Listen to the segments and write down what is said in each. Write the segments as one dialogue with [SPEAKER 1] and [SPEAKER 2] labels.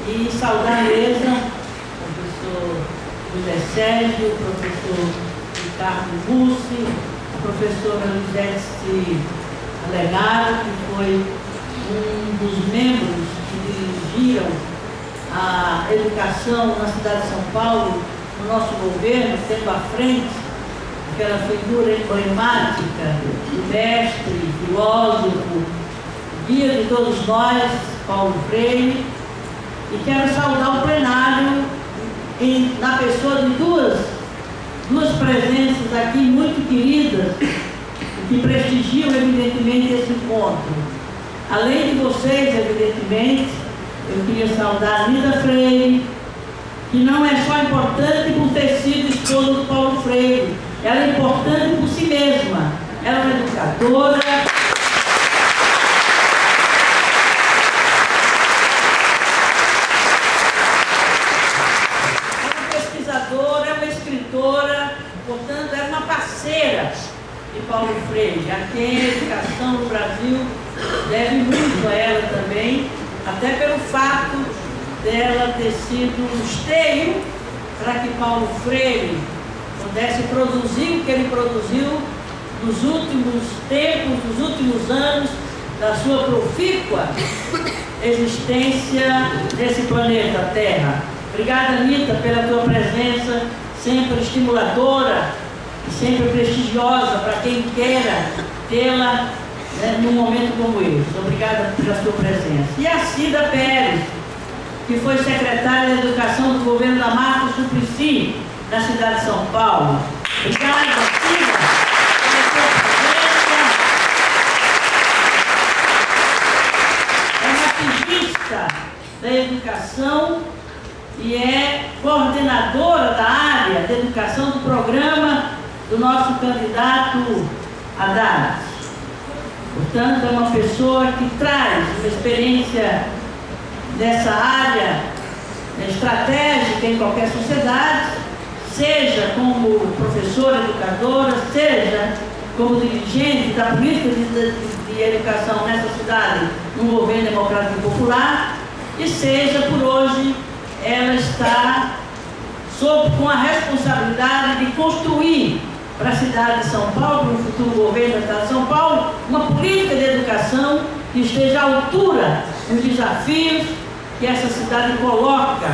[SPEAKER 1] e saudar a mesa, o professor José Sérgio, o professor Ricardo Mussi, a professora Lisete Alegado, que foi um dos membros que dirigiram a educação na cidade de São Paulo, no nosso governo, tendo à frente aquela figura emblemática do mestre, filósofo, guia de todos nós, Paulo Freire. E quero saudar o plenário na pessoa de duas presenças aqui muito queridas, que prestigiam evidentemente esse encontro. Além de vocês, evidentemente, eu queria saudar a Anita Freire, que não é só importante por ter sido esposa do Paulo Freire, ela é importante por si mesma. Ela é uma educadora, é uma pesquisadora, é uma escritora, portanto, é uma parceira de Paulo Freire, a quem a educação no Brasil deve muito a ela também, até pelo fato dela ter sido um esteio para que Paulo Freire pudesse produzir o que ele produziu nos últimos tempos, nos últimos anos da sua profícua existência nesse planeta Terra. Obrigada, Anita, pela tua presença, sempre estimuladora e sempre prestigiosa para quem queira tê-la, né, num momento como esse. Obrigada pela sua presença. E a Cida Pérez, que foi secretária de Educação do governo da Marta Suplicy, na cidade de São Paulo. Obrigada, Cida, pela sua presença. É uma ativista da educação e é coordenadora da área de educação do programa do nosso candidato Haddad. Portanto, é uma pessoa que traz uma experiência dessa área estratégica em qualquer sociedade, seja como professora, educadora, seja como dirigente da política de educação nessa cidade, num governo democrático e popular, e seja por hoje ela está com a responsabilidade de construir para a cidade de São Paulo, para o futuro governo da cidade de São Paulo, uma política de educação que esteja à altura dos desafios que essa cidade coloca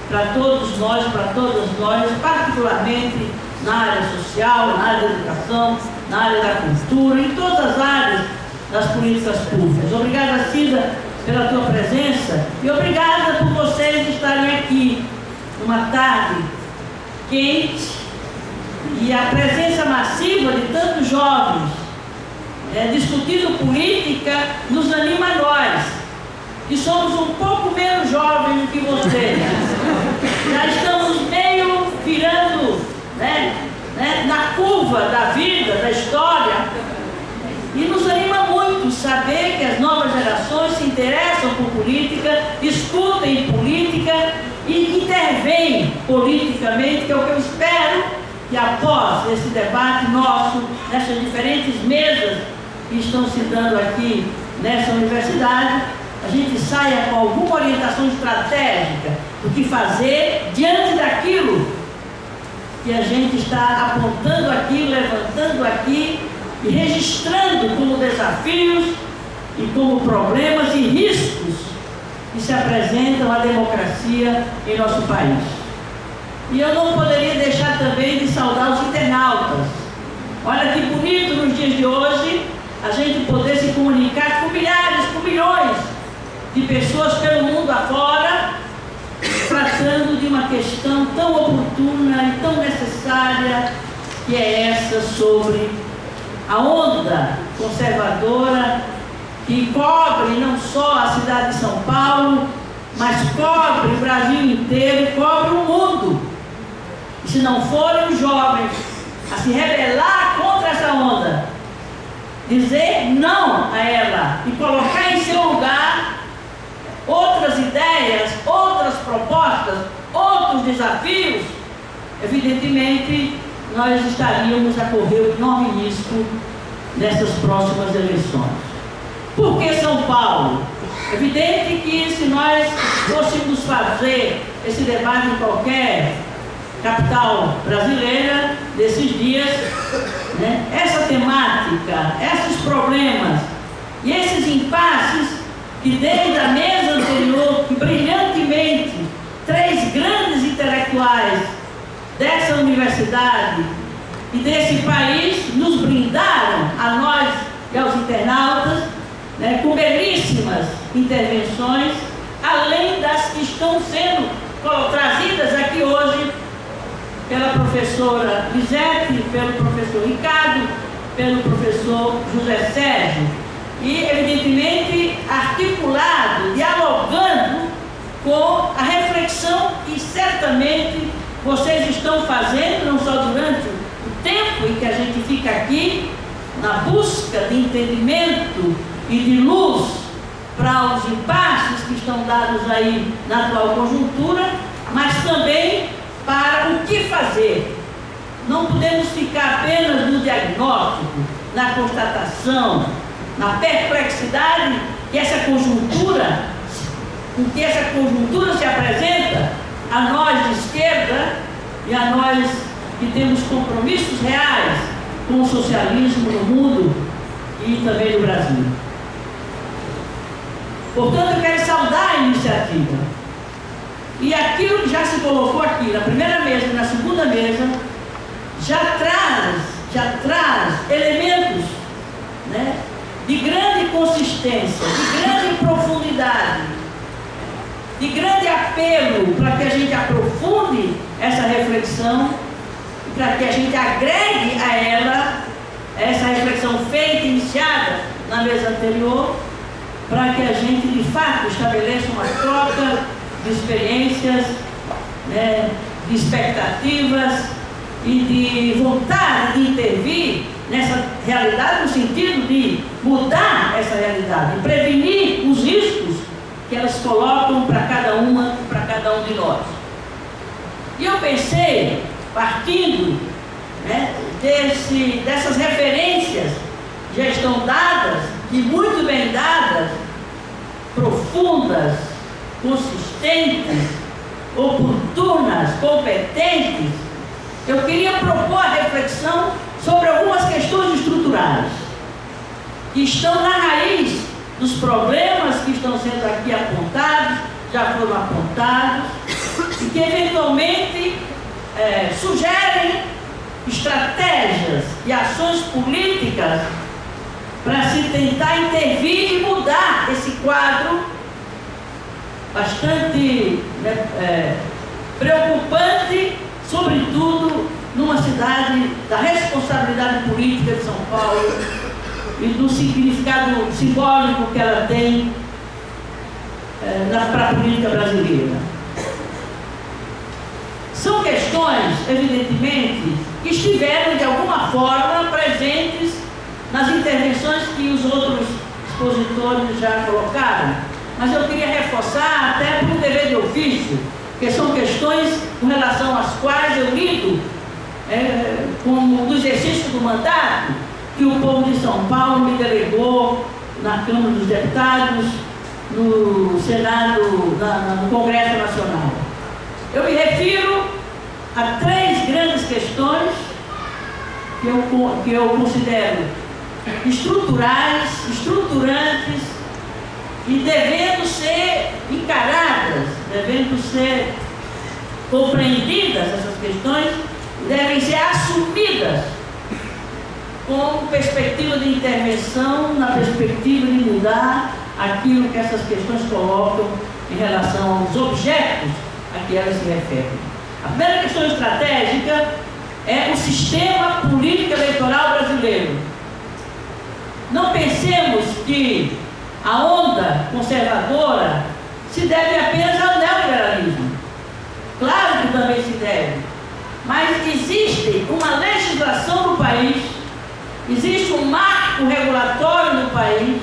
[SPEAKER 1] para todos nós, para todas nós, particularmente na área social, na área da educação, na área da cultura, em todas as áreas das políticas públicas. Obrigada, Cida, pela tua presença e obrigada por vocês estarem aqui numa tarde quente e a presença massiva de tantos jovens discutindo política nos anima a nós, que somos um pouco menos jovens do que vocês. Já estamos meio virando na curva da vida, da história, e nos anima muito saber que as novas gerações se interessam por política, discutem política e intervêm politicamente, que é o que eu espero que após esse debate nosso, nessas diferentes mesas que estão se dando aqui nessa universidade, a gente saia com alguma orientação estratégica do que fazer diante daquilo que a gente está apontando aqui, levantando aqui e registrando como desafios e como problemas e riscos que se apresentam à democracia em nosso país. E eu não poderia deixar também de saudar os internautas. Olha que bonito nos dias de hoje a gente poder se comunicar com milhares, com milhões de pessoas pelo mundo afora, tratando de uma questão tão oportuna e tão necessária, que é essa sobre a onda conservadora que cobre não só a cidade de São Paulo, mas cobre o Brasil inteiro, cobre o mundo. E se não forem os jovens a se rebelar contra essa onda, dizer não a ela e colocar em seu lugar outras ideias, outras propostas, outros desafios, evidentemente nós estaríamos a correr um enorme risco nessas próximas eleições. Por que São Paulo? Evidente que se nós fôssemos fazer esse debate em qualquer capital brasileira desses dias, né, essa temática, esses problemas e esses impasses que desde a mesa anterior, que brilhantemente 3 grandes intelectuais dessa universidade e desse país nos brindaram, a nós e aos internautas, né, com belíssimas intervenções, além das que estão sendo trazidas aqui hoje pela professora Lisete, pelo professor Ricardo, pelo professor José Sérgio, e evidentemente articulado, dialogando com a reflexão que certamente vocês estão fazendo, não só durante o tempo em que a gente fica aqui, na busca de entendimento e de luz para os impasses que estão dados aí na atual conjuntura, mas também para o que fazer. Não podemos ficar apenas no diagnóstico, na constatação, na perplexidade que essa conjuntura, com que essa conjuntura se apresenta a nós de esquerda e a nós que temos compromissos reais com o socialismo no mundo e também no Brasil. Portanto, eu quero saudar a iniciativa. E aquilo que já se colocou aqui na primeira mesa e na segunda mesa já traz elementos, né, de grande consistência, de grande profundidade, de grande apelo para que a gente aprofunde essa reflexão, para que a gente agregue a ela essa reflexão feita, iniciada na mesa anterior, para que a gente de fato estabeleça uma troca de experiências, né, de expectativas e de vontade de intervir nessa realidade, no sentido de mudar essa realidade, de prevenir os riscos que elas colocam para cada uma, para cada um de nós. E eu pensei, partindo, né, dessas referências que já estão dadas, e muito bem dadas, profundas, consistentes, oportunas, competentes, eu queria propor a reflexão sobre algumas questões estruturais que estão na raiz dos problemas que estão sendo aqui apontados, já foram apontados, e que eventualmente sugerem estratégias e ações políticas para se tentar intervir e mudar esse quadro bastante preocupante, sobretudo numa cidade da responsabilidade política de São Paulo e do significado simbólico que ela tem para a política brasileira. São questões, evidentemente, que estiveram de alguma forma presentes nas intervenções que os outros expositores já colocaram, mas eu queria reforçar até por um dever de ofício, que são questões com relação às quais eu lido como do exercício do mandato que o povo de São Paulo me delegou na Câmara dos Deputados, no Senado, no Congresso Nacional. Eu me refiro a 3 grandes questões que eu considero estruturais, estruturantes e devendo ser encaradas, devendo ser compreendidas essas questões, devem ser assumidas com perspectiva de intervenção, na perspectiva de mudar aquilo que essas questões colocam em relação aos objetos a que elas se referem. A primeira questão estratégica é o sistema político eleitoral brasileiro. Não pensemos que a onda conservadora se deve apenas ao neoliberalismo. Claro que também se deve, mas existe uma legislação no país, existe um marco regulatório no país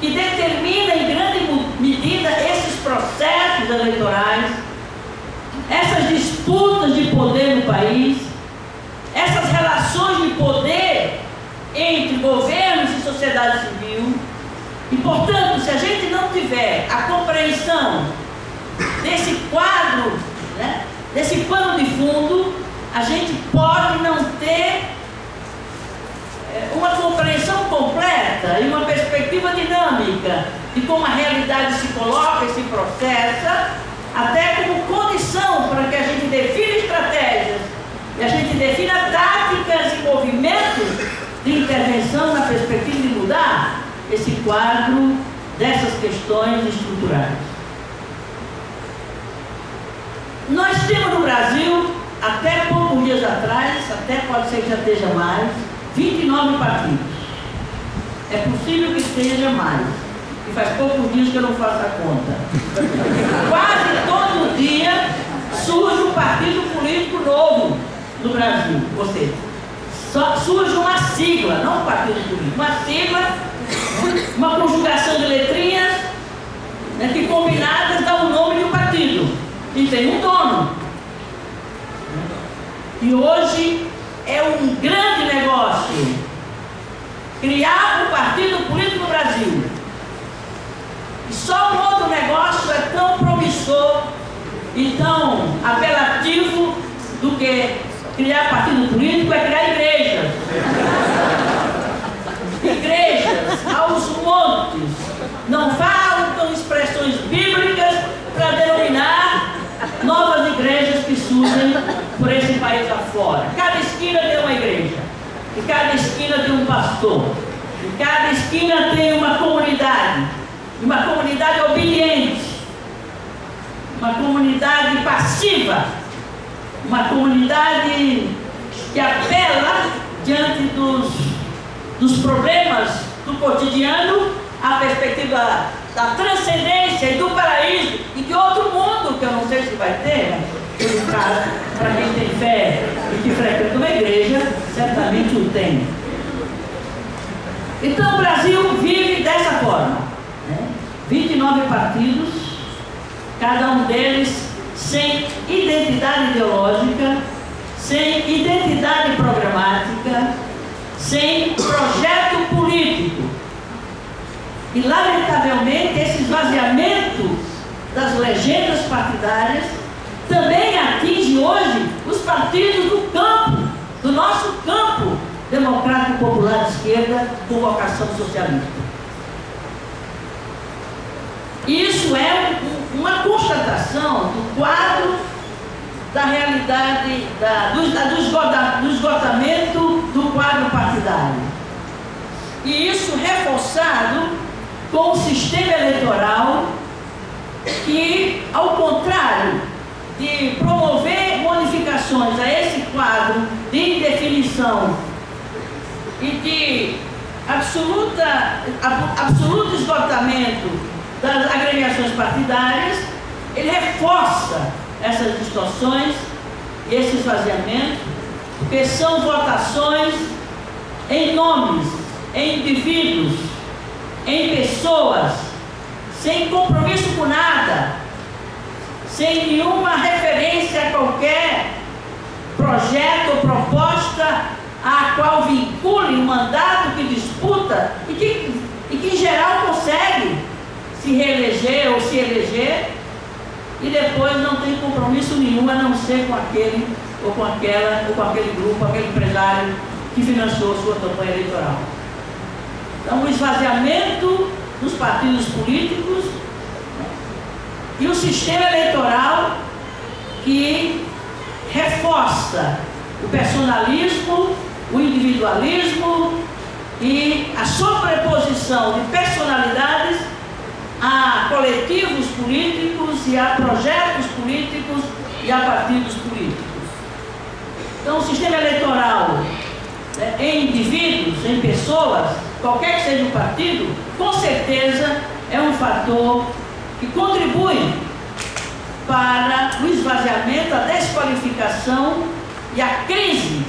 [SPEAKER 1] que determina em grande medida esses processos eleitorais, essas disputas de poder no país, essas relações de poder entre governos e sociedade civil, E, portanto, se a gente não tiver a compreensão desse quadro, né, desse pano de fundo, a gente pode não ter uma compreensão completa e uma perspectiva dinâmica de como a realidade se coloca e se processa, até como condição para que a gente defina estratégias e a gente defina táticas e movimentos de intervenção na perspectiva de mudar esse quadro dessas questões estruturais. Nós temos no Brasil, até poucos dias atrás, até pode ser que já esteja mais, 29 partidos. É possível que esteja mais. E faz poucos dias que eu não faço a conta. Quase todo dia surge um partido político novo no Brasil. Ou seja, só surge uma sigla, não um partido político, uma sigla, uma conjugação de letrinhas, né, que combinadas dá o nome de um partido. E tem um dono. E hoje é um grande negócio criar um partido político no Brasil. E só um outro negócio é tão promissor e tão apelativo do que criar partido político, é criar igrejas. Igrejas aos montes. Não faltam expressões bíblicas para denominar novas igrejas que surgem por esse país afora. Cada esquina tem uma igreja, e cada esquina tem um pastor, e cada esquina tem uma comunidade obediente, uma comunidade passiva, uma comunidade que apela diante dos problemas do cotidiano à perspectiva da transcendência e do paraíso e de outro mundo, que eu não sei se vai ter, mas no caso, para quem tem fé e que frequenta uma igreja, certamente o tem. Então o Brasil vive dessa forma, né? 29 partidos, cada um deles sem identidade ideológica, sem identidade programática, sem projeto político. E, lamentavelmente, esse esvaziamento das legendas partidárias também atinge hoje os partidos do campo, do nosso campo democrático popular de esquerda com vocação socialista. Isso é uma constatação do quadro da realidade, do esgotamento do quadro partidário. E isso reforçado com um sistema eleitoral que, ao contrário de promover modificações a esse quadro de indefinição e de absoluto esgotamento das agremiações partidárias, ele reforça essas distorções e esse esvaziamento, porque são votações em nomes, em indivíduos, em pessoas, sem compromisso com nada, sem nenhuma referência a qualquer projeto ou proposta a qual vincule um mandato que disputa e que em geral consegue se reeleger ou se eleger e depois não tem compromisso nenhum a não ser com aquele ou com aquela ou com aquele grupo, aquele empresário que financiou sua campanha eleitoral. Então, o esvaziamento dos partidos políticos e o sistema eleitoral que reforça o personalismo, o individualismo e a sobreposição de personalidades a coletivos políticos e a projetos políticos e a partidos políticos. Então, o sistema eleitoral, né, em indivíduos, em pessoas, qualquer que seja o partido, com certeza é um fator que contribui para o esvaziamento, a desqualificação e a crise,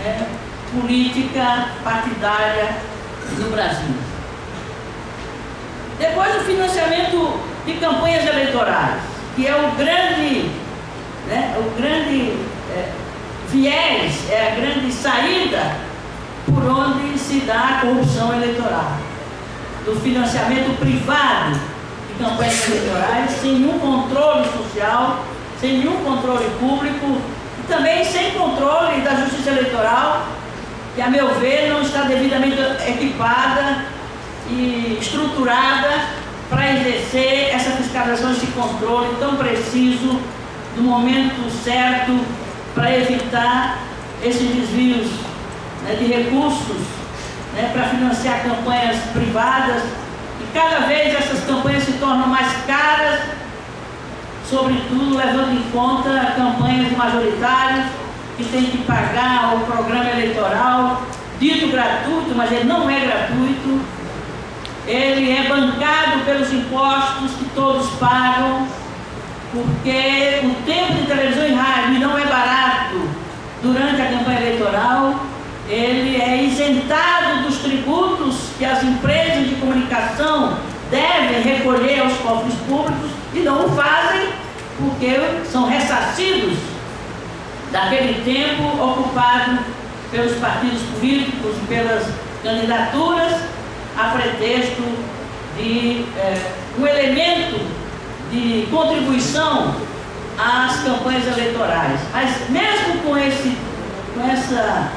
[SPEAKER 1] né, política partidária no Brasil. Depois, o financiamento de campanhas eleitorais, que é o grande, né, viés, é a grande saída por onde se dá a corrupção eleitoral. do financiamento privado de campanhas eleitorais, sem nenhum controle social, sem nenhum controle público e também sem controle da Justiça Eleitoral, que, a meu ver, não está devidamente equipada e estruturada para exercer essa fiscalização, esse controle tão preciso no momento certo para evitar esses desvios, né, de recursos, né, para financiar campanhas privadas. E cada vez essas campanhas se tornam mais caras, sobretudo levando em conta campanhas de majoritários que têm que pagar o programa eleitoral, dito gratuito, mas ele não é gratuito. Ele é bancado pelos impostos que todos pagam, porque o tempo de televisão e rádio não é barato durante a campanha eleitoral. Ele é isentado dos tributos que as empresas de comunicação devem recolher aos cofres públicos e não o fazem porque são ressarcidos daquele tempo ocupado pelos partidos políticos e pelas candidaturas a pretexto de um elemento de contribuição às campanhas eleitorais. Mas mesmo com essa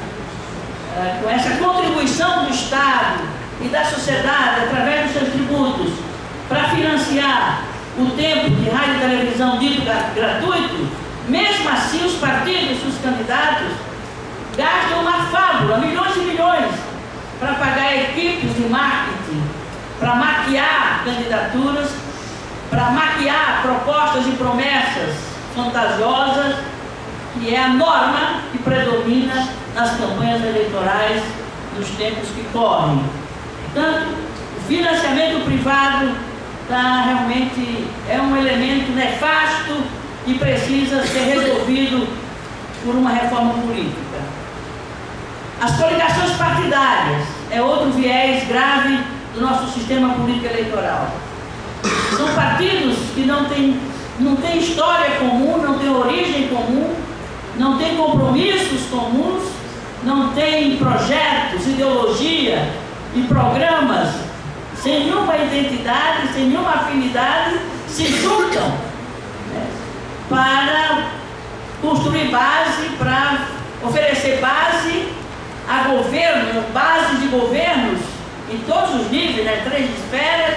[SPEAKER 1] contribuição do Estado e da sociedade através dos seus tributos para financiar o tempo de rádio e televisão dito gratuito, mesmo assim os partidos, os candidatos, gastam uma fábula, milhões e milhões, para pagar equipes de marketing, para maquiar candidaturas, para maquiar propostas e promessas fantasiosas, que é a norma que predomina nas campanhas eleitorais dos tempos que correm. Portanto, o financiamento privado realmente é um elemento nefasto que precisa ser resolvido por uma reforma política. As coligações partidárias é outro viés grave do nosso sistema político eleitoral. São partidos que não têm história comum, não têm origem comum, não têm compromissos comuns, não têm projetos, ideologia e programas, sem nenhuma identidade, sem nenhuma afinidade, se juntam, né, para construir base, para oferecer base a governo, base de governos em todos os níveis, né, 3 esferas,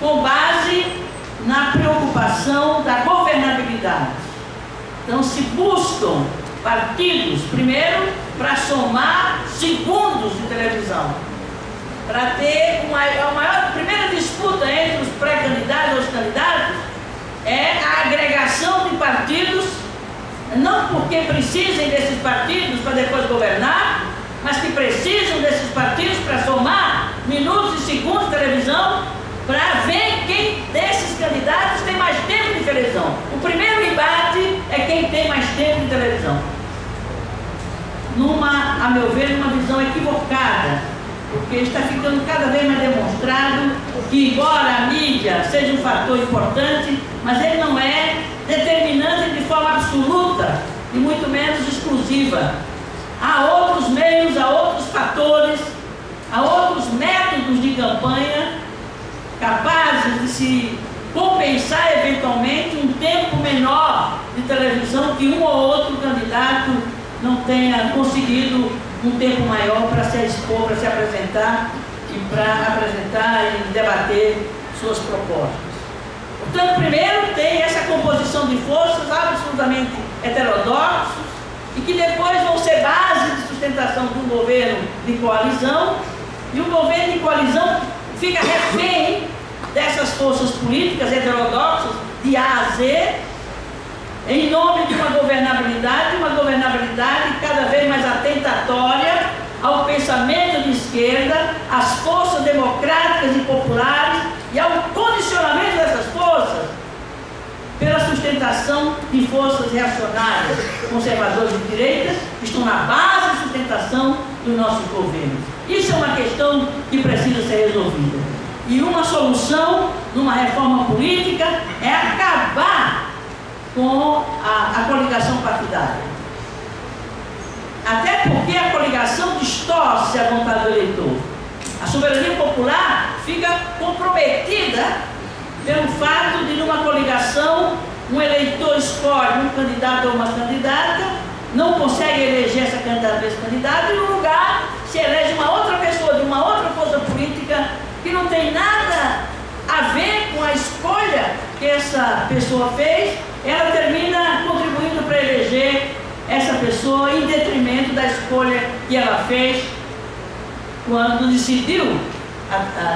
[SPEAKER 1] com base na preocupação da governabilidade. Então se buscam partidos, primeiro, para somar segundos de televisão, para ter a primeira disputa entre os pré-candidatos e os candidatos é a agregação de partidos, não porque precisem desses partidos para depois governar, mas que precisam desses partidos para somar minutos e segundos de televisão, para ver quem desses candidatos tem mais tempo de televisão. O primeiro embate é quem tem mais tempo de televisão. A meu ver, numa visão equivocada, porque está ficando cada vez mais demonstrado que, embora a mídia seja um fator importante, mas ele não é determinante de forma absoluta e muito menos exclusiva. Há outros meios, há outros fatores, há outros métodos de campanha capazes de se compensar eventualmente um tempo menor de televisão que um ou outro candidato não tenha conseguido um tempo maior para se expor, para se apresentar e para apresentar e debater suas propostas. Portanto, primeiro tem essa composição de forças absolutamente heterodoxos e que depois vão ser base de sustentação de um governo de coalizão, e o governo de coalizão fica refém dessas forças políticas heterodoxas de A a Z, em nome de uma governabilidade cada vez mais atentatória ao pensamento de esquerda, às forças democráticas e populares e ao condicionamento dessas forças pela sustentação de forças reacionárias, conservadoras de direita, que estão na base de sustentação dos nossos governos. Isso é uma questão que precisa ser resolvida. E uma solução numa reforma política é acabar com a coligação partidária. Até porque a coligação distorce a vontade do eleitor. A soberania popular fica comprometida pelo fato de, numa coligação, um eleitor escolhe um candidato ou uma candidata, não consegue eleger essa candidata ou esse candidato, e no lugar se elege uma outra pessoa de uma outra força política que não tem nada a ver com a escolha que essa pessoa fez. Ela termina contribuindo para eleger essa pessoa em detrimento da escolha que ela fez quando decidiu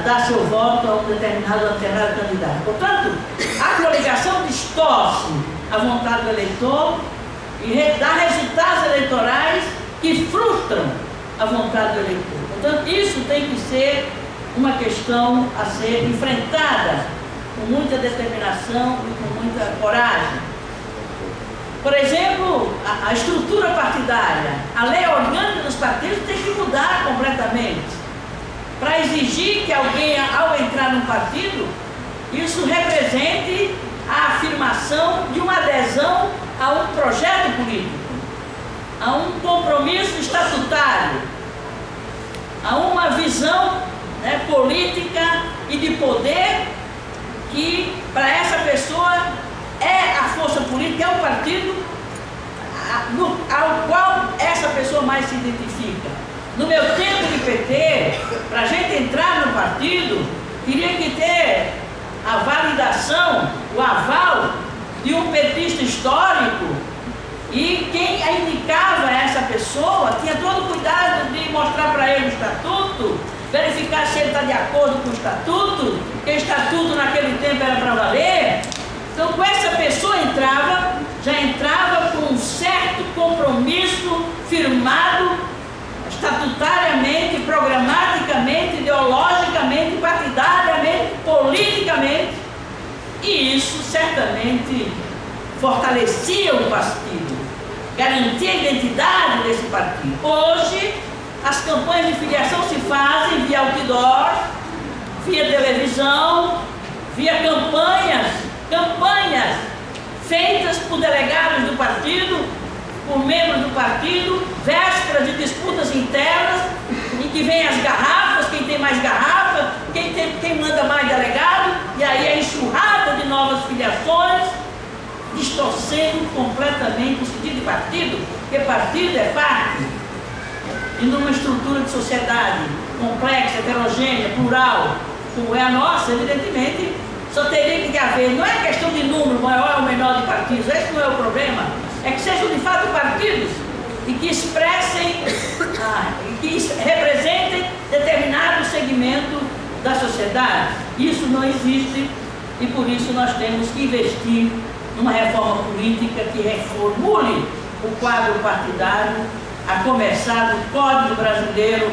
[SPEAKER 1] dar seu voto a um determinado candidato. Portanto, a coligação distorce a vontade do eleitor e dá resultados eleitorais que frustram a vontade do eleitor. Portanto, isso tem que ser uma questão a ser enfrentada com muita determinação e com muita coragem. Por exemplo, a estrutura partidária, a lei orgânica dos partidos tem que mudar completamente para exigir que alguém, ao entrar num partido, isso represente a afirmação de uma adesão a um projeto político, a um compromisso estatutário, a uma visão, né, política e de poder que, para essa pessoa, é a força política, é o partido ao qual essa pessoa mais se identifica. No meu tempo de PT, para a gente entrar no partido, teria que ter a validação, o aval de um petista histórico, e quem indicava essa pessoa tinha todo o cuidado de mostrar para ele o estatuto, verificar se ele está de acordo com o estatuto, que o estatuto naquele tempo era para valer. Então, com essa pessoa já entrava com um certo compromisso firmado estatutariamente, programaticamente, ideologicamente, partidariamente, politicamente, e isso certamente fortalecia o partido, garantia a identidade desse partido. Hoje, as campanhas de filiação se fazem via outdoor, via televisão, via campanhas feitas por delegados do partido, por membros do partido, vésperas de disputas internas, em que vem as garrafas, quem tem mais garrafa, quem manda mais delegado, e aí a enxurrada de novas filiações, distorcendo completamente o sentido de partido, porque partido é parte. E numa estrutura de sociedade complexa, heterogênea, plural, como é a nossa, evidentemente, só teria que haver, não é questão de número maior ou menor de partidos, esse não é o problema, é que sejam de fato partidos e que expressem, que representem determinado segmento da sociedade. Isso não existe e por isso nós temos que investir numa reforma política que reformule o quadro partidário, a começar do Código Brasileiro,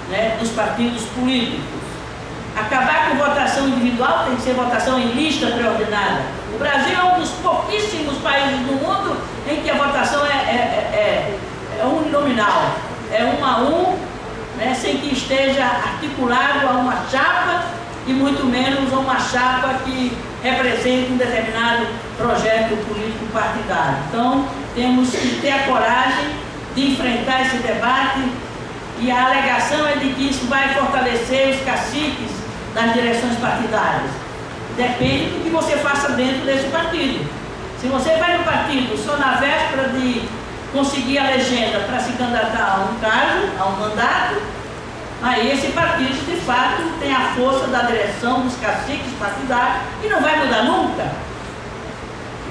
[SPEAKER 1] né, dos partidos políticos. Acabar com votação individual, tem que ser votação em lista pré-ordenada. O Brasil é um dos pouquíssimos países do mundo em que a votação é uninominal, é 1 a 1, né, sem que esteja articulado a uma chapa e muito menos a uma chapa que represente um determinado projeto político partidário. Então, temos que ter a coragem de enfrentar esse debate, e a alegação é de que isso vai fortalecer os caciques das direções partidárias. Depende do que você faça dentro desse partido. Se você vai no partido só na véspera de conseguir a legenda para se candidatar a um cargo, a um mandato, aí esse partido de fato tem a força da direção dos caciques partidários e não vai mudar nunca.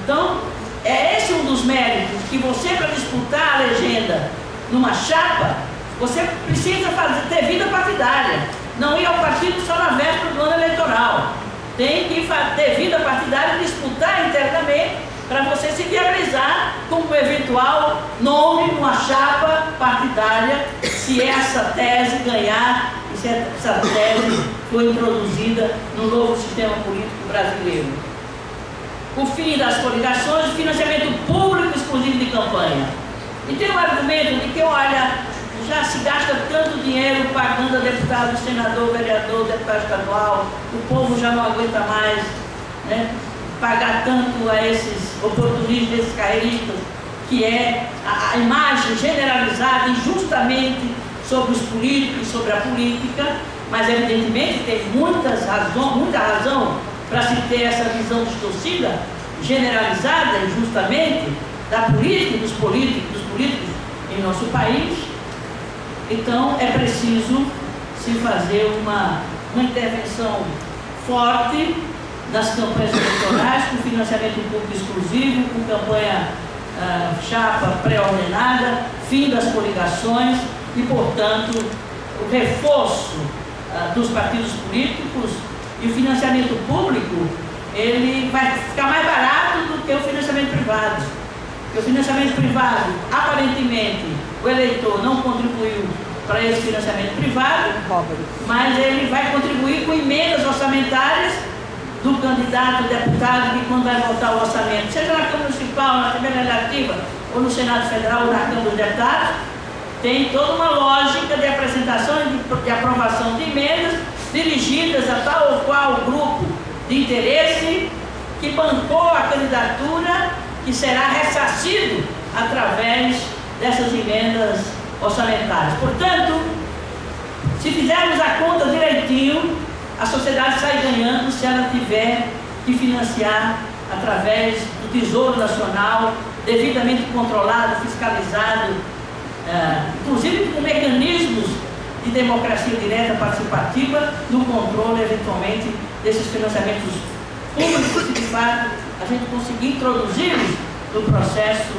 [SPEAKER 1] Então, é esse um dos méritos, que você, para disputar a legenda numa chapa, você precisa ter vida partidária. Não ir ao partido só na véspera do ano eleitoral. Tem que ter vida partidária e disputar internamente para você se viabilizar como um eventual nome numa chapa partidária, se essa tese ganhar, e se essa tese for introduzida no novo sistema político brasileiro. O fim das coligações, o financiamento público exclusivo de campanha. E tem um argumento de que, olha, já se gasta tanto dinheiro pagando a deputado, senador, vereador, deputado estadual, o povo já não aguenta mais, né, pagar tanto a esses oportunistas, esses carreiristas, que é a imagem generalizada injustamente sobre os políticos, sobre a política, mas evidentemente tem muita razão para se ter essa visão distorcida, generalizada injustamente, da política e dos políticos em nosso país. Então é preciso se fazer uma intervenção forte nas campanhas eleitorais, com financiamento público exclusivo, com campanha chapa pré-ordenada, fim das coligações e, portanto, o reforço dos partidos políticos. E o financiamento público, ele vai ficar mais barato do que o financiamento privado. Porque o financiamento privado, aparentemente, o eleitor não contribuiu para esse financiamento privado, mas ele vai contribuir com emendas orçamentárias do candidato deputado que, quando vai votar o orçamento, seja na Câmara Municipal, na Assembleia Legislativa, ou no Senado Federal, ou na Câmara dos Deputados, tem toda uma lógica de apresentação e de aprovação de emendas dirigidas a tal ou qual grupo de interesse que bancou a candidatura, que será ressarcido através dessas emendas orçamentárias. Portanto, se fizermos a conta direitinho, a sociedade sai ganhando se ela tiver que financiar através do Tesouro Nacional, devidamente controlado, fiscalizado, inclusive com mecanismos de democracia direta participativa no controle, eventualmente, desses financiamentos públicos que, de fato, a gente conseguir introduzi-los no processo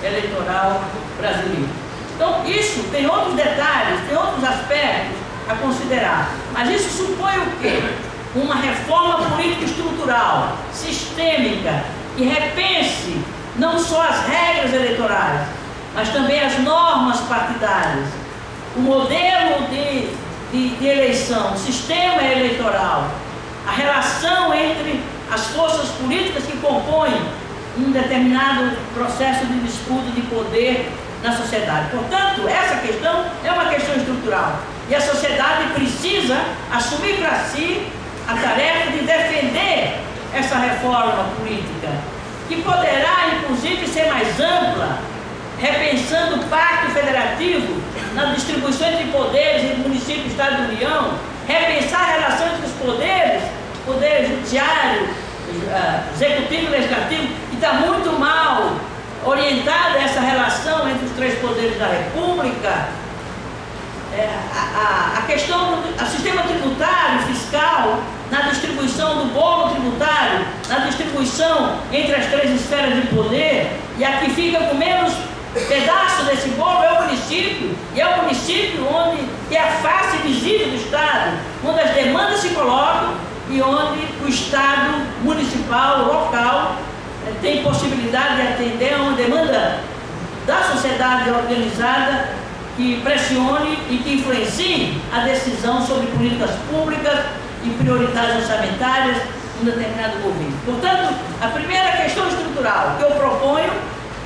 [SPEAKER 1] eleitoral brasileiro. Então, isso tem outros detalhes, tem outros aspectos a considerar, mas isso supõe o quê? Uma reforma política estrutural, sistêmica, que repense não só as regras eleitorais, mas também as normas partidárias, o modelo de eleição, o sistema eleitoral, a relação entre as forças políticas que compõem um determinado processo de disputa de poder na sociedade. Portanto, essa questão é uma questão estrutural e a sociedade precisa assumir para si a tarefa de defender essa reforma política, que poderá, inclusive, ser mais ampla, repensando o pacto federativo na distribuição entre poderes, entre município, Estado e União, repensar a relação entre os poderes, poder judiciário, executivo e legislativo, que está muito mal orientada essa relação entre os três poderes da República. A questão do sistema tributário, fiscal, na distribuição do bolo tributário, na distribuição entre as três esferas de poder, e a que fica com menos pedaço desse bolo é o município, e é o município onde é a face visível do Estado, onde as demandas se colocam e onde o Estado municipal, local, tem possibilidade de atender a uma demanda da sociedade organizada que pressione e que influencie a decisão sobre políticas públicas e prioridades orçamentárias de um determinado governo. Portanto, a primeira questão estrutural que eu proponho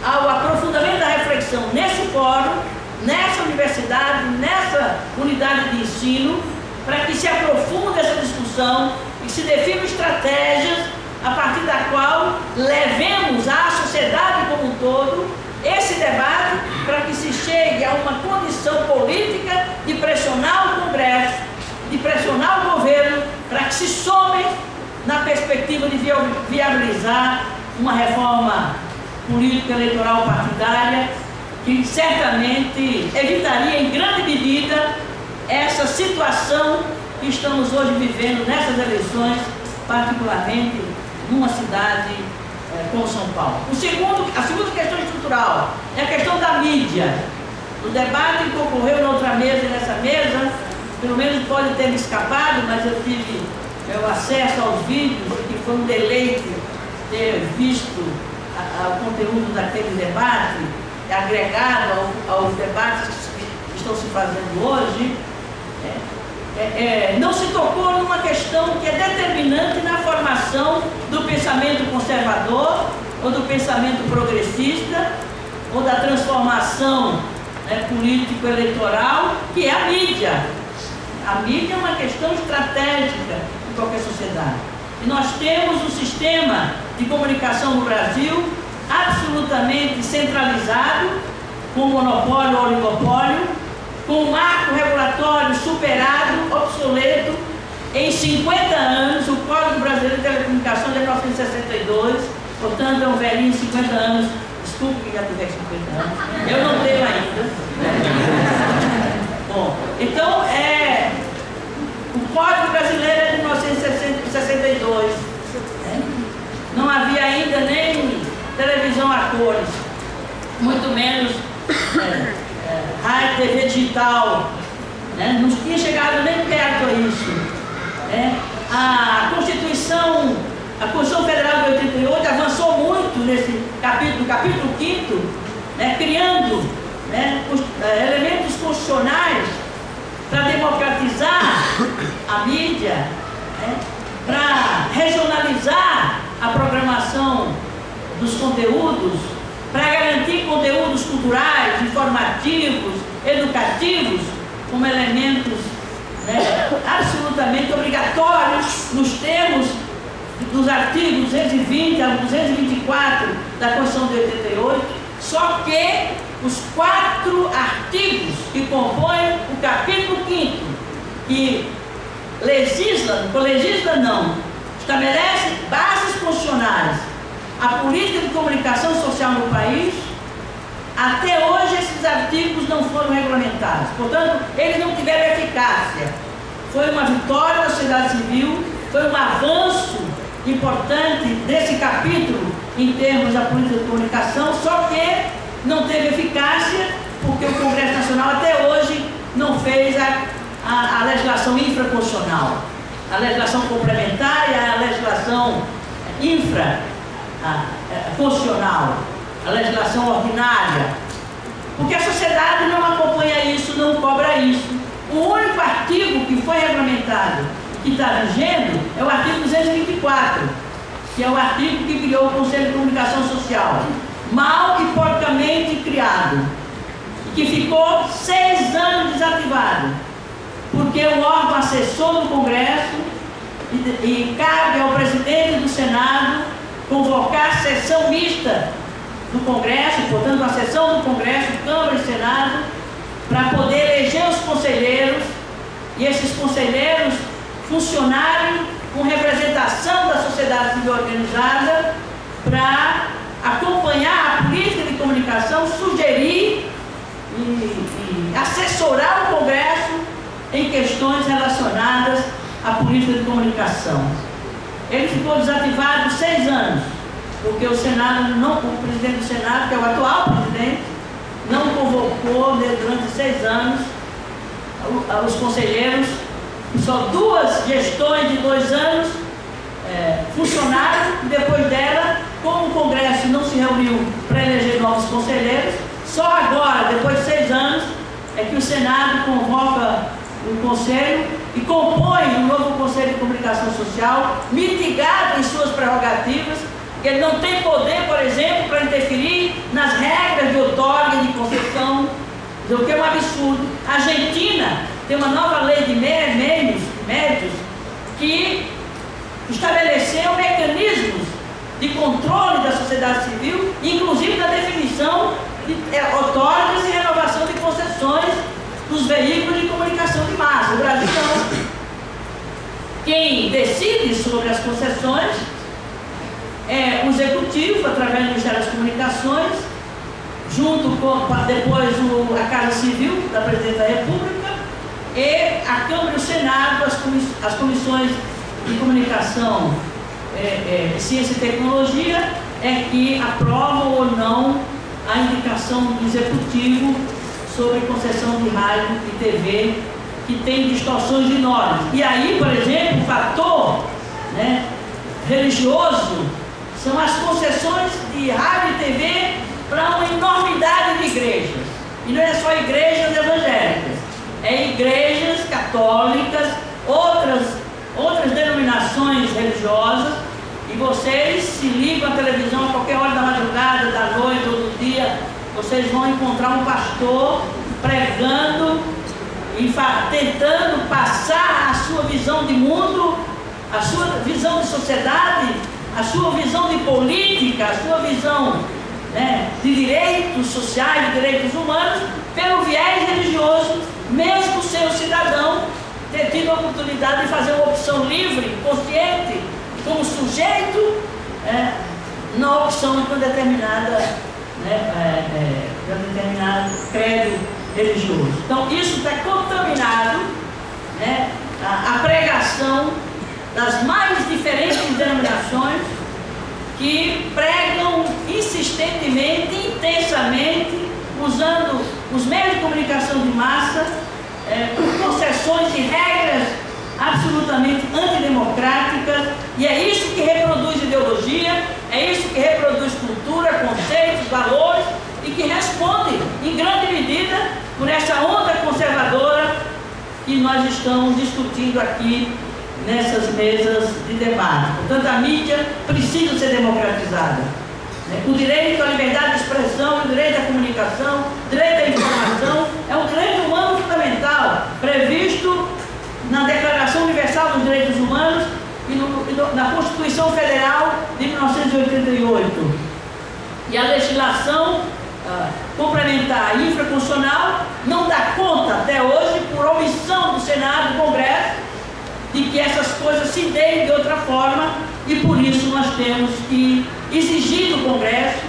[SPEAKER 1] ao aprofundamento da reflexão nesse fórum, nessa universidade, nessa unidade de ensino, para que se aprofunde essa discussão e se definam estratégias a partir da qual levemos à sociedade como um todo esse debate para que se chegue a uma condição política de pressionar o Congresso, de pressionar o governo para que se somem na perspectiva de viabilizar uma reforma política eleitoral partidária que certamente evitaria em grande medida essa situação que estamos hoje vivendo nessas eleições, particularmente numa cidade como São Paulo. A segunda questão estrutural é a questão da mídia. O debate que ocorreu na outra mesa e nessa mesa, pelo menos pode ter me escapado, mas eu tive o acesso aos vídeos, que foi um deleite ter visto o conteúdo daquele debate, agregado aos debates que estão se fazendo hoje. Não se tocou numa questão que é determinante na formação do pensamento conservador ou do pensamento progressista ou da transformação político-eleitoral, que é a mídia. A mídia é uma questão estratégica em qualquer sociedade. E nós temos um sistema de comunicação no Brasil absolutamente centralizado, com monopólio ou oligopólio, com um marco regulatório superado, obsoleto, em 50 anos, o Código Brasileiro de Telecomunicações de 1962, portanto é um velhinho de 50 anos, desculpe que já tiver 50 anos, eu não tenho ainda. Bom, então o Código Brasileiro é de 1962, não havia ainda nem televisão a cores, muito menos rádio, TV digital, não tinha chegado nem perto a isso. A Constituição Federal de 88 avançou muito nesse capítulo 5º, criando elementos constitucionais para democratizar a mídia, para regionalizar a programação dos conteúdos, para garantir conteúdos culturais, informativos, educativos, como elementos absolutamente obrigatórios nos termos dos artigos 220 a 224 da Constituição de 88, só que os 4 artigos que compõem o capítulo 5º, que estabelece bases constitucionais à política de comunicação social no país. Até hoje esses artigos não foram regulamentados, portanto eles não tiveram eficácia. Foi uma vitória da sociedade civil, foi um avanço importante desse capítulo em termos da política de comunicação, só que não teve eficácia porque o Congresso Nacional até hoje não fez a legislação infraconstitucional, a legislação complementar e a legislação infraconstitucional, a legislação ordinária, porque a sociedade não acompanha isso, não cobra isso. O único artigo que foi regulamentado, que está vigendo, é o artigo 224, que é o artigo que criou o Conselho de Comunicação Social, mal e porcamente criado, que ficou 6 anos desativado, porque o órgão assessor do Congresso e cabe ao presidente do Senado convocar sessão mista do Congresso, portanto, uma sessão do Congresso, Câmara e Senado, para poder eleger os conselheiros e esses conselheiros funcionarem com representação da sociedade civil organizada para acompanhar a política de comunicação, sugerir e assessorar o Congresso em questões relacionadas à política de comunicação. Ele ficou desativado 6 anos, porque o Senado, o presidente do Senado, que é o atual presidente, não convocou durante 6 anos os conselheiros, e só 2 gestões de 2 anos funcionaram, e depois dela, como o Congresso não se reuniu para eleger novos conselheiros, só agora, depois de 6 anos, é que o Senado convoca o Conselho e compõe um novo Conselho de Comunicação Social, mitigado em suas prerrogativas. Ele não tem poder, por exemplo, para interferir nas regras de outorga e de concessão, o que é um absurdo. A Argentina tem uma nova lei de médios que estabeleceu mecanismos de controle da sociedade civil, inclusive da definição de outorgas e renovação de concessões dos veículos de comunicação de massa. O Brasil não. Quem decide sobre as concessões é o Executivo, através do Ministério das Comunicações, junto com depois a Casa Civil da Presidência da República e a Câmara e o Senado, as comissões de comunicação, ciência e tecnologia, é que aprovam ou não a indicação do Executivo sobre concessão de rádio e TV, que tem distorções de normas. E aí, por exemplo, o fator religioso são as concessões de rádio e TV para uma enormidade de igrejas. E não é só igrejas evangélicas, é igrejas católicas, outras denominações religiosas, e vocês se ligam à televisão a qualquer hora da madrugada, da noite ou do dia, vocês vão encontrar um pastor pregando e tentando passar a sua visão de mundo, a sua visão de sociedade, a sua visão de política, a sua visão né, de direitos sociais, de direitos humanos, pelo viés religioso, mesmo sem o cidadão ter tido a oportunidade de fazer uma opção livre, consciente, como sujeito, na opção de um determinado credo religioso. Então, isso está contaminado, né, a pregação das mais diferentes denominações que pregam insistentemente, intensamente, usando os meios de comunicação de massa, por concessões de regras absolutamente antidemocráticas, e é isso que reproduz ideologia, é isso que reproduz cultura, conceitos, valores, e que responde, em grande medida, por essa onda conservadora que nós estamos discutindo aqui nessas mesas de debate. Portanto, a mídia precisa ser democratizada. O direito à liberdade de expressão, o direito à comunicação, o direito à informação é um direito humano fundamental, previsto na Declaração Universal dos Direitos Humanos e na Constituição Federal de 1988. E a legislação complementar e infraconstitucional não dá conta, até hoje, por omissão do Senado e do Congresso, de que essas coisas se deem de outra forma, e por isso nós temos que exigir do Congresso,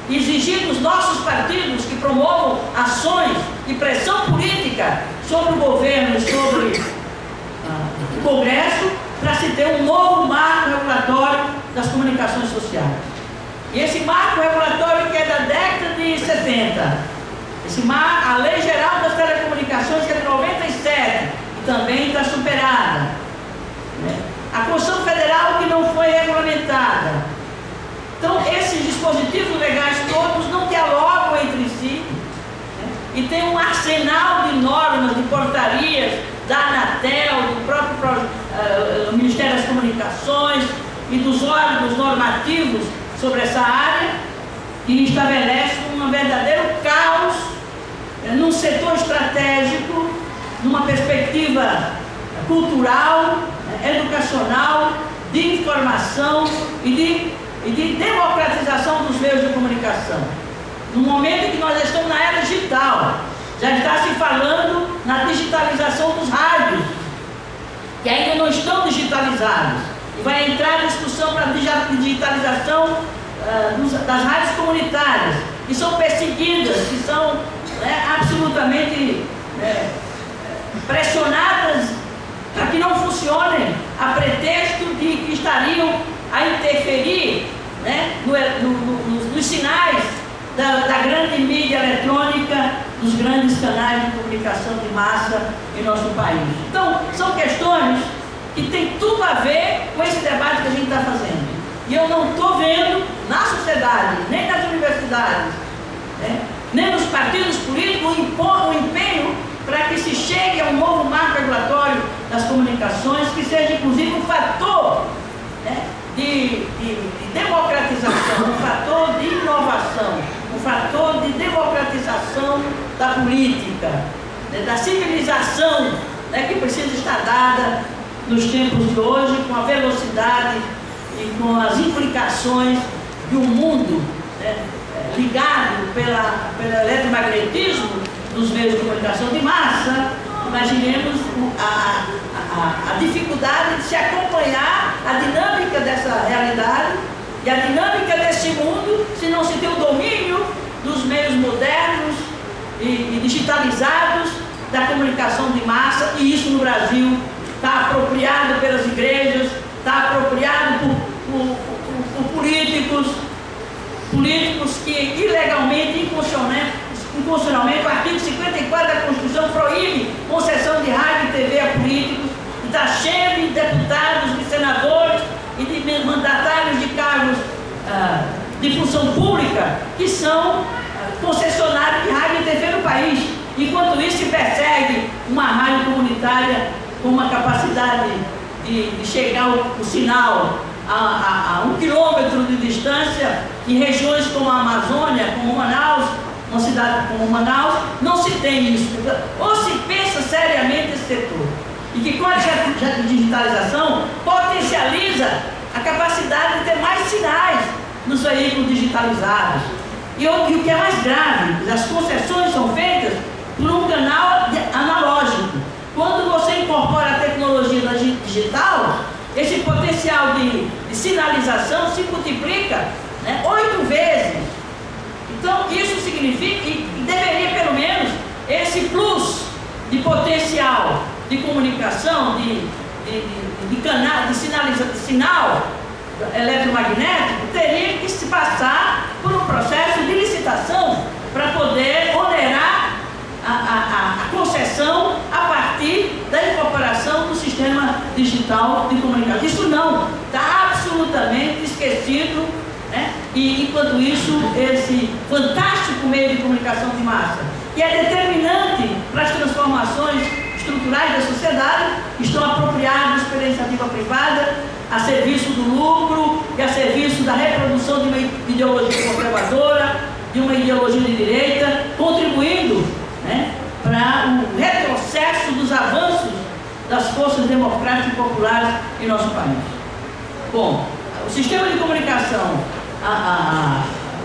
[SPEAKER 1] exigir dos nossos partidos que promovam ações de pressão política sobre o governo e sobre o Congresso, para se ter um novo marco regulatório das comunicações sociais. E esse marco regulatório que é da década de 70, a Lei Geral das Telecomunicações, que é de 97, e também está superada. A Constituição Federal, que não foi regulamentada. Então, esses dispositivos legais todos não dialogam entre si, e tem um arsenal de normas, de portarias da Anatel, do próprio Ministério das Comunicações e dos órgãos normativos sobre essa área, que estabelece um verdadeiro caos num setor estratégico, numa perspectiva cultural, educacional, de informação e de democratização dos meios de comunicação. No momento em que nós estamos na era digital, já está se falando na digitalização dos rádios, que ainda não estão digitalizados, e vai entrar a discussão para a digitalização das rádios comunitárias, que são perseguidas, que são absolutamente pressionadas para que não funcionem, a pretexto de que estariam a interferir, nos sinais da grande mídia eletrônica, dos grandes canais de comunicação de massa em nosso país. Então, são questões que têm tudo a ver com esse debate que a gente está fazendo. E eu não estou vendo na sociedade, nem nas universidades, nem nos partidos políticos, o empenho para que se chegue a um novo marco regulatório das comunicações, que seja inclusive um fator de democratização, um fator de inovação, um fator de democratização da política, da civilização, que precisa estar dada nos tempos de hoje, com a velocidade e com as implicações de um mundo ligado pelo eletromagnetismo dos meios de comunicação de massa. Imaginemos a dificuldade de se acompanhar a dinâmica dessa realidade e a dinâmica desse mundo se não se tem o domínio dos meios modernos e digitalizados da comunicação de massa, e isso no Brasil está apropriado pelas igrejas, está apropriado por políticos que ilegalmente, inconstitucionalmente, o artigo 54 da Constituição proíbe concessão de rádio e TV a políticos, e está cheio de deputados, de senadores e de mandatários de cargos de função pública que são concessionários de rádio e TV no país. Enquanto isso, se persegue uma rádio comunitária com uma capacidade de chegar o sinal a 1 quilômetro de distância, em regiões como a Amazônia, como Manaus, uma cidade como Manaus, não se tem isso. Ou se pensa seriamente esse setor, e que com a digitalização potencializa a capacidade de ter mais sinais nos veículos digitalizados, E o que é mais grave, as concessões são feitas por um canal analógico. Quando você incorpora a tecnologia digital, esse potencial de sinalização se multiplica, né, 8 vezes. Então, isso significa, e deveria pelo menos, esse plus de potencial de comunicação, de canal, de sinal eletromagnético, teria que se passar por um processo de licitação para poder onerar a concessão a partir da incorporação do sistema digital de comunicação. Isso não, está absolutamente esquecido, né? E enquanto isso, esse fantástico meio de comunicação de massa, que é determinante para as transformações estruturais da sociedade, estão apropriados pela iniciativa privada a serviço do lucro e a serviço da reprodução de uma ideologia conservadora, de uma ideologia de direita, contribuindo, né, para o retrocesso dos avanços das forças democráticas e populares em nosso país. Bom, o sistema de comunicação,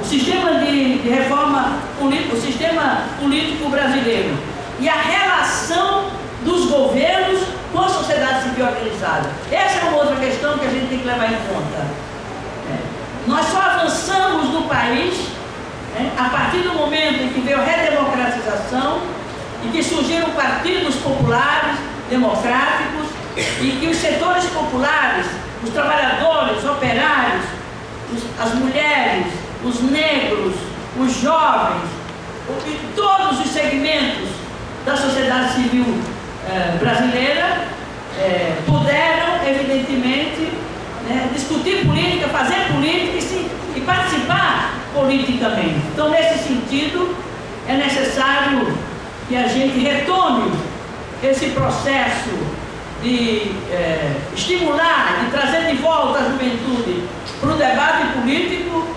[SPEAKER 1] o sistema de reforma política, o sistema político brasileiro e a relação dos governos com a sociedade civil organizada. Essa é uma outra questão que a gente tem que levar em conta. Nós só avançamos no país, né, a partir do momento em que veio a redemocratização e que surgiram partidos populares, democráticos, e que os setores populares, os trabalhadores, os operários, as mulheres, os negros, os jovens, e todos os segmentos da sociedade civil brasileira puderam, evidentemente, né, discutir política, fazer política e participar politicamente. Então, nesse sentido, é necessário que a gente retome esse processo de estimular, de trazer de volta a juventude para o debate político,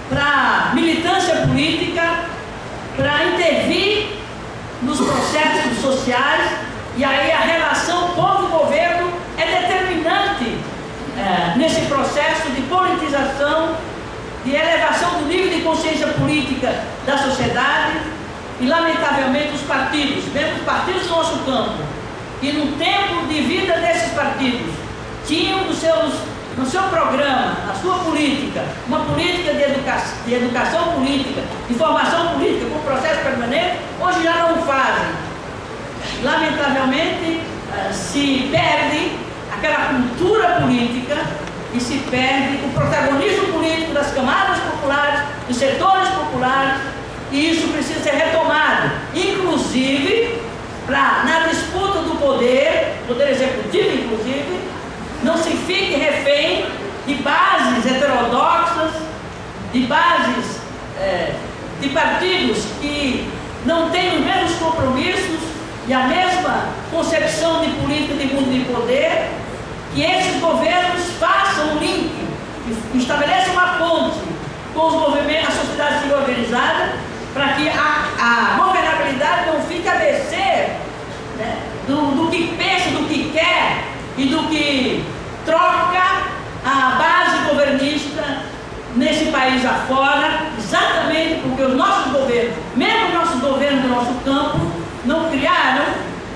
[SPEAKER 1] para a militância política, para intervir nos processos sociais, e aí a relação povo-governo é determinante nesse processo de politização, de elevação do nível de consciência política da sociedade. E lamentavelmente os partidos, mesmo os partidos do nosso campo, que no tempo de vida desses partidos tinham no seu programa, na sua política, uma política de educação política, de formação política, com processo permanente, hoje já não o fazem. Lamentavelmente se perde aquela cultura política e se perde o protagonismo político das camadas populares, dos setores populares, e isso precisa ser retomado, inclusive para, na disputa do poder executivo inclusive, não se fique refém de bases heterodoxas, de bases de partidos que não têm os mesmos compromissos e a mesma concepção de política de mundo de poder, que esses governos façam um link, estabeleçam uma ponte com os movimentos, a sociedade civil organizada, para que a governabilidade não fique a mercê, né, do que pensa, do que quer e do que troca a base governista nesse país afora, exatamente porque os nossos governos, mesmo os nossos governos do nosso campo, não criaram,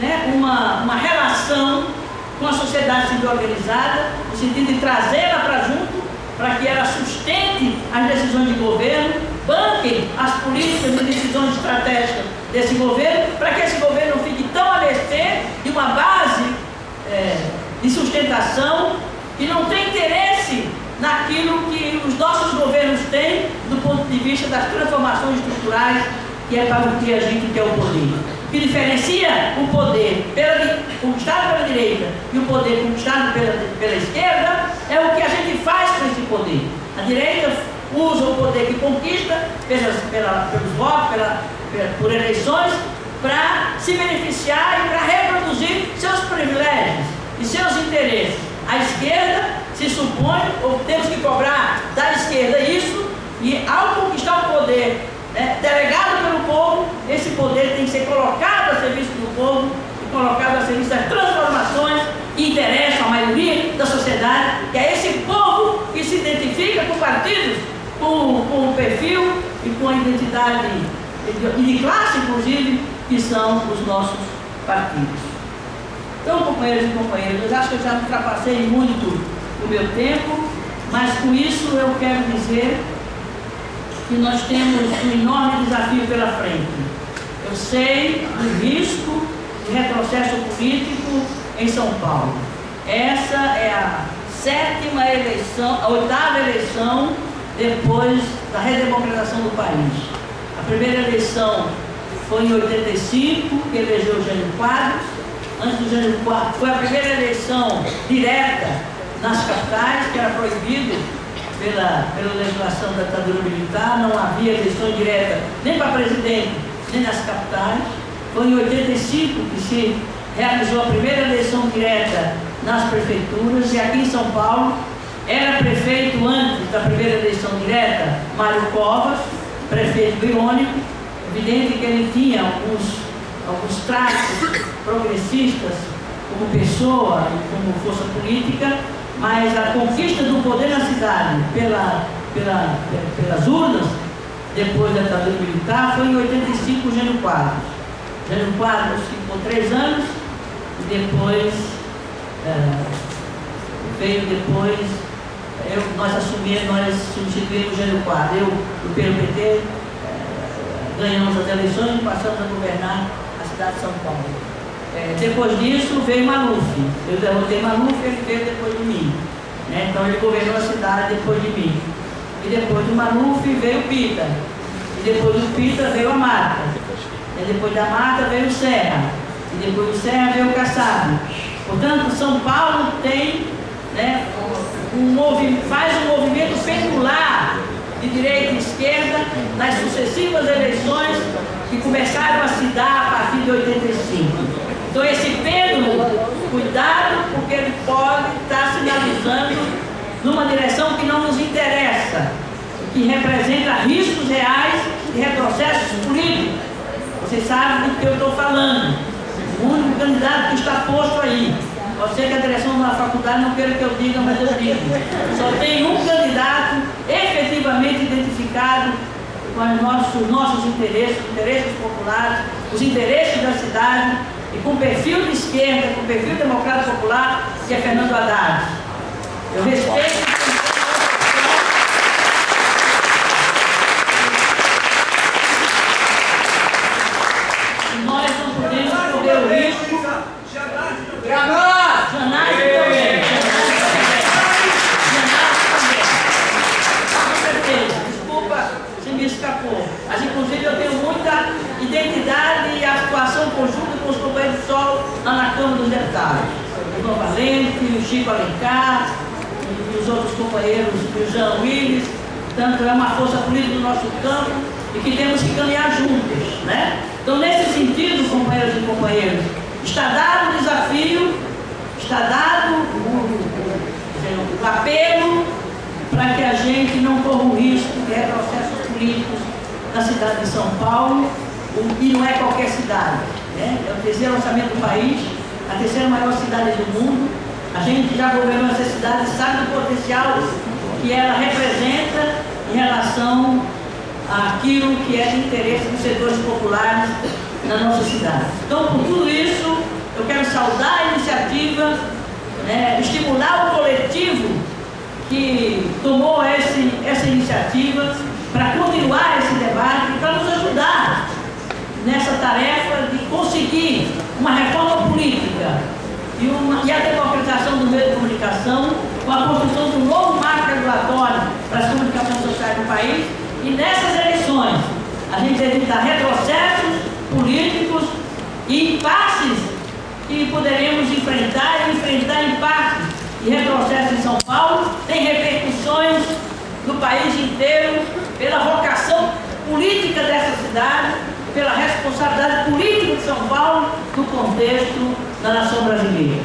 [SPEAKER 1] né, uma relação com a sociedade civil organizada, no sentido de trazê-la para junto, para que ela sustente as decisões de governo, banquem as políticas e decisões estratégicas desse governo, para que esse governo não fique tão a mercê de uma base de sustentação que não tem interesse naquilo que os nossos governos têm do ponto de vista das transformações estruturais, que é para o que a gente quer o poder. O que diferencia o poder conquistado pela direita e o poder conquistado pela esquerda é o que a gente faz com esse poder. A direita usa o poder que conquista pelos votos, por eleições, para se beneficiar e para reproduzir seus privilégios e seus interesses. A esquerda se supõe, ou temos que cobrar da esquerda isso, e ao conquistar o poder, né, delegado pelo povo, esse poder tem que ser colocado a serviço do povo e colocado a serviço das transformações que interessam a maioria da sociedade, que é esse povo que se identifica com partidos, com o perfil e com a identidade e de classe, inclusive, que são os nossos partidos. Então, companheiros e companheiras, eu acho que eu já ultrapassei muito o meu tempo, mas com isso eu quero dizer que nós temos um enorme desafio pela frente. Eu sei do risco de retrocesso político em São Paulo. Essa é a sétima eleição, a oitava eleição depois da redemocratização do país. A primeira eleição foi em 85, que elegeu Jânio Quadros. Antes do Jânio Quadros, foi a primeira eleição direta nas capitais, que era proibido pela legislação da ditadura militar, não havia eleição direta nem para presidente, nem nas capitais. Foi em 85 que se realizou a primeira eleição direta nas prefeituras, e aqui em São Paulo era prefeito, antes da primeira eleição direta, Mário Covas, prefeito biônico. Evidente que ele tinha alguns traços progressistas como pessoa e como força política, mas a conquista do poder na cidade pelas urnas, depois da ditadura militar, foi em 85 Jânio Quadros. Jânio Quadros ficou 3 anos e depois nós substituímos Jânio Quadros. Eu, pelo PT, ganhamos as eleições e passamos a governar a cidade de São Paulo. Depois disso veio Maluf. Eu derrotei Maluf e ele veio depois de mim. Então ele governou a cidade depois de mim. E depois do Maluf veio o Pita. E depois do Pita veio a Mata. E depois da Mata veio o Serra. E depois do Serra veio o Kassab. Portanto, São Paulo tem, faz um movimento pendular de direita e esquerda nas sucessivas eleições que começaram a se dar a partir de 85. Então esse pêndulo, cuidado, porque ele pode estar sinalizando numa direção que não nos interessa, que representa riscos reais e retrocessos políticos. Vocês sabem do que eu estou falando. O único candidato que está posto aí, pode ser que a direção da faculdade não queira que eu diga, mas eu digo, só tem um candidato efetivamente identificado com os nossos interesses, os interesses populares, os interesses da cidade, e com perfil de esquerda, com perfil democrata popular, que é Fernando Haddad. Eu respeito. E nós não podemos correr o risco. Janazzi também. Com certeza. Desculpa se me escapou. Mas, inclusive, eu tenho muita identidade e atuação conjunta com os companheiros do Sol lá na Câmara dos Deputados. O João Valente, o Chico Alencar e os outros companheiros, o Jean Willis. Portanto, é uma força política do nosso campo e que temos que caminhar juntos, né? Então, nesse sentido, companheiros e companheiras, está dado o desafio, está dado o apelo para que a gente não corra o risco de retrocessos políticos na cidade de São Paulo, e não é qualquer cidade, né? É o 3º orçamento do país, a 3ª maior cidade do mundo. A gente já governou essa cidade, sabe do potencial que ela representa em relação àquilo que é de interesse dos setores populares na nossa cidade. Então, por tudo isso, eu quero saudar a iniciativa, estimular o coletivo que tomou essa iniciativa para continuar esse debate e para nos ajudar nessa tarefa de conseguir uma reforma política e a democratização do meio de comunicação, com a construção de um novo marco regulatório para as comunicações sociais do país. E nessas eleições, a gente evitar retrocessos políticos e impasses que poderemos enfrentar impasses e retrocessos em São Paulo, tem repercussões no país inteiro pela vocação política dessa cidade, pela responsabilidade política de São Paulo no contexto da nação brasileira.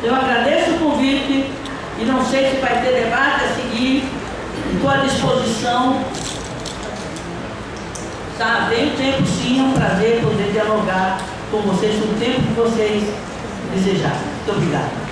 [SPEAKER 1] Eu agradeço o convite e não sei se vai ter debate a seguir, estou à disposição. Tenho tempo sim, é um prazer poder dialogar com vocês no tempo que vocês desejarem. Muito obrigado.